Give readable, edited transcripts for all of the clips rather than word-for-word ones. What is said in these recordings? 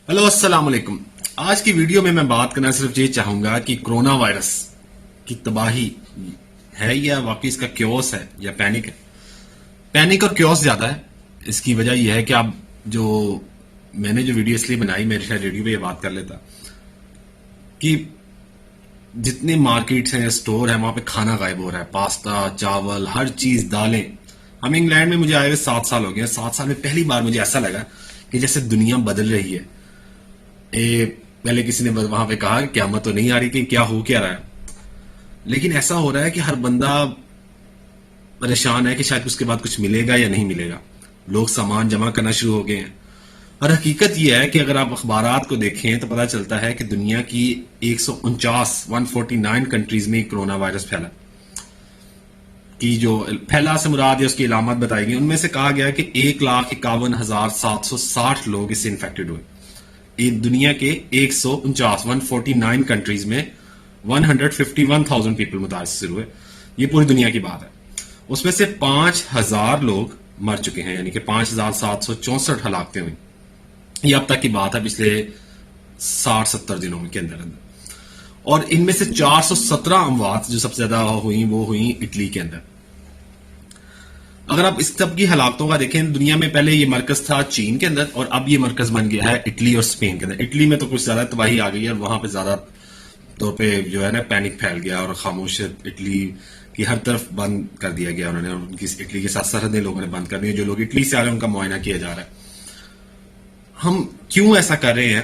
Hello السلام علیکم. آج کی ویڈیو میں بات کرنا صرف یہ چاہوں گا کہ کرونا وائرس کی تباہی ہے یا واقعی اس کا کیوس ہے یا پینک ہے. پینک اور کیوس زیادہ ہے. اس کی وجہ یہ ہے کہ اب میں نے جو ویڈیو اس لیے بنائی، میرے شاید ریڈیو پہ یہ بات کر لیتا کہ جتنے مارکیٹس ہیں، اسٹور ہیں، وہاں پہ کھانا غائب ہو رہا ہے. پاستا، چاول، ہر چیز، دالیں. ہم انگلینڈ میں مجھے آئے ہوئے 7 سال ہو گئے. 7 سال میں پہلی بار مجھے ایسا لگا کہ جیسے دنیا بدل رہی ہے. پہلے کسی نے وہاں پہ کہا کہ قیامت تو نہیں آ رہی، کہ کیا ہو کیا رہا ہے. لیکن ایسا ہو رہا ہے کہ ہر بندہ پریشان ہے کہ شاید اس کے بعد کچھ ملے گا یا نہیں ملے گا. لوگ سامان جمع کرنا شروع ہو گئے ہیں. اور حقیقت یہ ہے کہ اگر آپ اخبارات کو دیکھیں تو پتہ چلتا ہے کہ دنیا کی 149 کنٹریز میں کرونا وائرس پھیلا. کی جو پھیلا سے مراد ہے اس کی علامات بتائی گئی. ان میں سے کہا گیا کہ 1,51,760 لوگ اس سے انفیکٹڈ ہوئے. دنیا کے 149 کنٹریز میں 151,000 پیپل متاثر ہوئے. یہ پوری دنیا کی بات ہے. اس میں سے 5,000 لوگ مر چکے ہیں، یعنی کہ 5,764 ہلاکتیں ہوئی. یہ اب تک کی بات ہے، پچھلے 60-70 دنوں کے اندر. اور ان میں سے 417 اموات جو سب سے زیادہ ہوئیں وہ ہوئیں اٹلی کے اندر. اگر آپ اس سب کی ہلاکتوں کا دیکھیں، دنیا میں پہلے یہ مرکز تھا چین کے اندر، اور اب یہ مرکز بن گیا ہے اٹلی اور اسپین کے اندر. اٹلی میں تو کچھ زیادہ تباہی آ گئی ہے، اور وہاں پہ زیادہ طور پہ جو ہے نا پینک پھیل گیا، اور خاموش اٹلی کی ہر طرف بند کر دیا گیا انہوں نے. ان کی اٹلی کے ساتھ سرحدیں لوگوں نے بند کر دی. جو لوگ اٹلی سے آ رہے ہیں ان کا معائنہ کیا جا رہا ہے. ہم کیوں ایسا کر رہے ہیں؟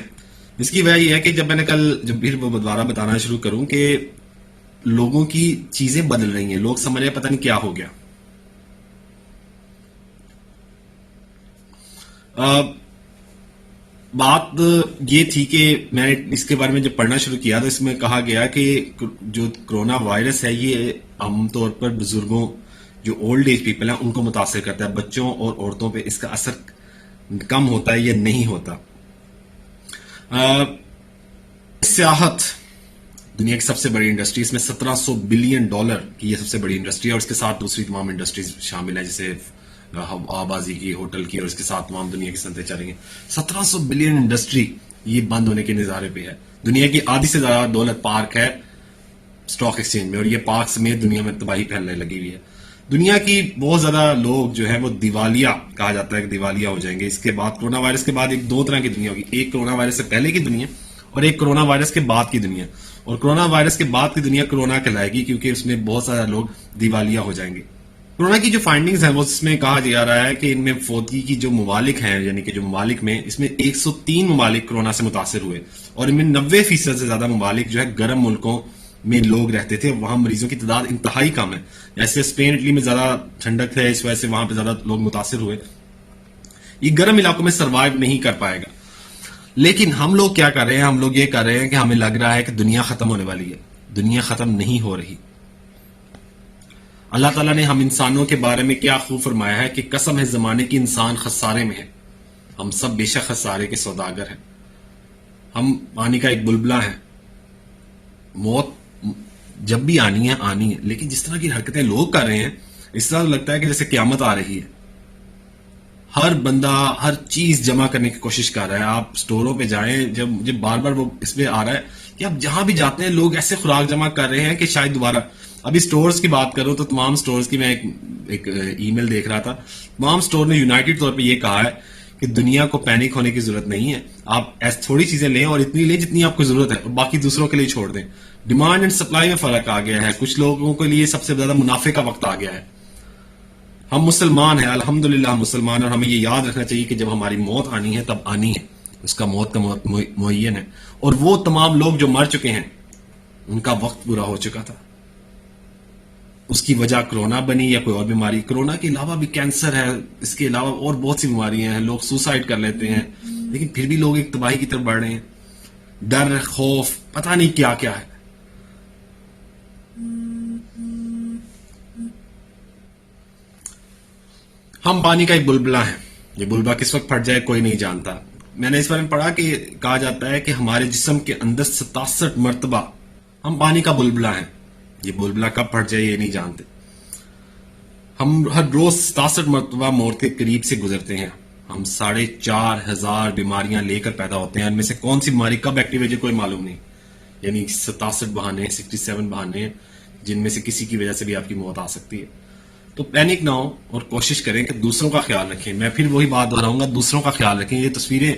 اس کی وجہ یہ ہے کہ جب میں نے جب پھر وہ دوبارہ بتانا شروع کروں کہ لوگوں کی چیزیں بدل رہی ہیں. لوگ سمجھ رہے پتہ نہیں کیا ہو گیا. بات یہ تھی کہ میں نے اس کے بارے میں جب پڑھنا شروع کیا تو اس میں کہا گیا کہ جو کرونا وائرس ہے یہ عام طور پر بزرگوں، جو اولڈ ایج پیپل ہیں، ان کو متاثر کرتا ہے. بچوں اور عورتوں پہ اس کا اثر کم ہوتا ہے یا نہیں ہوتا. سیاحت دنیا کی سب سے بڑی انڈسٹری، اس میں $1700 بلین کی یہ سب سے بڑی انڈسٹری ہے، اور اس کے ساتھ دوسری تمام انڈسٹریز شامل ہیں، جیسے آبازی کی، ہوٹل کی، اور اس کے ساتھ تمام دنیا کی صنعتیں چل رہی ہیں. 1700 بلین انڈسٹری یہ بند ہونے کے نظارے پہ ہے. دنیا کی آدھی سے زیادہ دولت پارک ہے اسٹاک ایکسچینج میں، اور یہ پارک سمیت دنیا میں تباہی پھیلنے لگی ہوئی ہے. دنیا کی بہت زیادہ لوگ جو ہیں وہ دیوالیہ کہا جاتا ہے کہ دیوالیہ ہو جائیں گے. اس کے بعد کرونا وائرس کے بعد دو طرح کی دنیا ہوگی. ایک کرونا وائرس سے پہلے کی دنیا، اور ایک کرونا وائرس کے بعد کی دنیا. اور کرونا وائرس کے بعد کی دنیا کرونا کہلائے گی، کیونکہ اس میں بہت سارے لوگ دیوالیہ ہو جائیں گے. کرونا کی جو فائنڈنگز ہیں وہ اس میں کہا جا رہا ہے کہ ان میں فوتگی کی جو ممالک ہیں، یعنی کہ جو ممالک میں، اس میں 103 ممالک کرونا سے متاثر ہوئے، اور ان میں 90% سے زیادہ ممالک جو ہے گرم ملکوں میں لوگ رہتے تھے. وہاں مریضوں کی تعداد انتہائی کم ہے. جیسے اسپین، اٹلی میں زیادہ ٹھنڈک ہے، اس وجہ سے وہاں پہ زیادہ لوگ متاثر ہوئے. یہ گرم علاقوں میں سروائیو نہیں کر پائے گا. لیکن ہم لوگ کیا کر رہے ہیں؟ ہم لوگ یہ کر رہے ہیں کہ ہمیں لگ رہا ہے کہ دنیا ختم ہونے والی ہے. دنیا ختم نہیں ہو رہی. اللہ تعالیٰ نے ہم انسانوں کے بارے میں کیا خوب فرمایا ہے کہ قسم ہے زمانے کی انسان خسارے میں ہے. ہم سب بے شک خسارے کے سوداگر ہیں. ہم پانی کا ایک بلبلہ ہیں. موت جب بھی آنی ہے آنی ہے، لیکن جس طرح کی حرکتیں لوگ کر رہے ہیں اس طرح لگتا ہے کہ جیسے قیامت آ رہی ہے. ہر بندہ ہر چیز جمع کرنے کی کوشش کر رہا ہے. آپ سٹوروں پہ جائیں، جب مجھے بار بار وہ اس میں آ رہا ہے کہ آپ جہاں بھی جاتے ہیں لوگ ایسے خوراک جمع کر رہے ہیں کہ شاید دوبارہ. ابھی سٹورز کی بات کروں تو تمام سٹورز کی میں ایک ای میل دیکھ رہا تھا. تمام سٹور نے یونائٹڈ طور پہ یہ کہا ہے کہ دنیا کو پینک ہونے کی ضرورت نہیں ہے. آپ ایسے تھوڑی چیزیں لیں اور اتنی لیں جتنی آپ کو ضرورت ہے، اور باقی دوسروں کے لیے چھوڑ دیں. ڈیمانڈ اینڈ سپلائی میں فرق آ گیا ہے. کچھ لوگوں کے لیے سب سے زیادہ منافع کا وقت آ گیا ہے. ہم مسلمان ہیں، الحمدللہ ہم مسلمان ہیں، اور ہمیں یہ یاد رکھنا چاہیے کہ جب ہماری موت آنی ہے تب آنی ہے. اس کا موت کا معین ہے. اور وہ تمام لوگ جو مر چکے ہیں ان کا وقت پورا ہو چکا تھا. اس کی وجہ کرونا بنی یا کوئی اور بیماری. کرونا کے علاوہ بھی کینسر ہے، اس کے علاوہ اور بہت سی بیماریاں ہیں. لوگ سوسائڈ کر لیتے ہیں، لیکن پھر بھی لوگ ایک تباہی کی طرف بڑھ رہے ہیں. ڈر، خوف، پتہ نہیں کیا کیا ہے. ہم پانی کا ایک بلبلہ ہیں. یہ بلبلہ کس وقت پھٹ جائے کوئی نہیں جانتا. میں نے اس بارے میں پڑھا کہ کہا جاتا ہے کہ ہمارے جسم کے اندر 67 مرتبہ ہم پانی کا بلبلہ ہیں. یہ بلبلہ کب پھٹ جائے یہ نہیں جانتے. ہم ہر روز 67 مرتبہ موت کے قریب سے گزرتے ہیں. ہم 4,500 بیماریاں لے کر پیدا ہوتے ہیں، ان میں سے کون سی بیماری کب ایکٹیو ہے جو کوئی معلوم نہیں. یعنی 67 بہانے 67 بہانے ہیں جن میں سے کسی کی وجہ سے بھی آپ کی موت آ سکتی ہے. تو پینک نہ ہو اور کوشش کریں کہ دوسروں کا خیال رکھیں. میں پھر وہی بات دہراؤں گا، دوسروں کا خیال رکھیں. یہ تصویریں